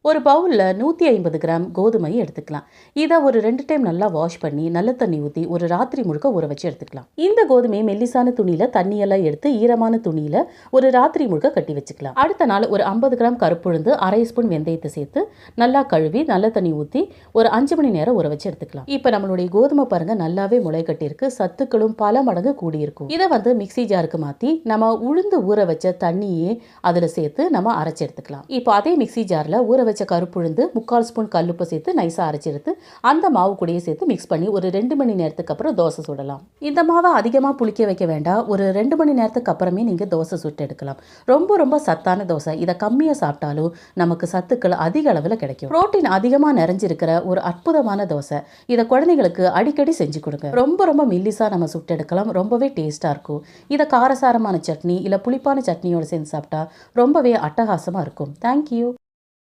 ஒரு பவுலில் 150 கிராம் கோதுமை எடுத்துக்கலாம். இதை ஒரு 2 டைம் நல்லா வாஷ் பண்ணி நல்ல தண்ணி ஊற்றி ஒரு ராத்திரி முழுக்க ஊற வச்சு எடுத்துக்கலாம். இந்த கோதுமையை மெல்லிசான துணியில் தண்ணியெல்லாம் எடுத்து ஈரமான துணியில் ஒரு ராத்திரி முழுக்க கட்டி வச்சுக்கலாம். அடுத்த நாள் ஒரு 50 கிராம் கருப்புழுந்து, அரை ஸ்பூன் வெந்தயத்தை சேர்த்து நல்லா கழுவி நல்ல தண்ணி ஊற்றி ஒரு 5 மணி நேரம் ஊற வச்சு எடுத்துக்கலாம். இப்போ நம்மளுடைய கோதுமை பாருங்க நல்லாவே முளை கட்டியிருக்கு, சத்துக்களும் பல மடங்கு கூடியிருக்கும். இதை மிக்சி ஜாருக்கு மாற்றி நம்ம உளுந்து ஊற வச்ச தண்ணியே அதில் சேர்த்து நம்ம அரைச்சி எடுத்துக்கலாம். இப்போ அதே மிக்சி ஜாரில் ஊற வச்ச கருப்புழுந்து 3/4 ஸ்பூன் கல்லுப்பு சேர்த்து நைஸாக அரைச்சி எடுத்து அந்த மாவு கூடயே சேர்த்து மிக்ஸ் பண்ணி ஒரு 2 மணி நேரத்துக்கு அப்புறம் தோசை சுடலாம். இந்த மாவை அதிகமாக புளிக்க வைக்க வேண்டாம். ஒரு 2 மணி நேரத்துக்கு அப்புறமே நீங்கள் தோசை சுட்டு எடுக்கலாம். ரொம்ப ரொம்ப சத்தான தோசை. இதை கம்மியாக சாப்பிட்டாலும் நமக்கு சத்துக்கள் அதிக அளவில் கிடைக்கும். புரோட்டீன் அதிகமாக நிறைஞ்சிருக்கிற ஒரு அற்புதமான தோசை. இதை குழந்தைங்களுக்கு அடிக்கடி செஞ்சு கொடுங்க. ரொம்ப ரொம்ப மெல்லிசாக நம்ம சுட்டு எடுக்கலாம். ரொம்பவே டேஸ்ட்டாக இருக்கும். இதை காரசாரமான சட்னி இல்லை புளிப்பான சட்னியோடு சேர்ந்து சாப்பிட்டா ரொம்பவே அட்டகாசமாக இருக்கும். தேங்க்யூ.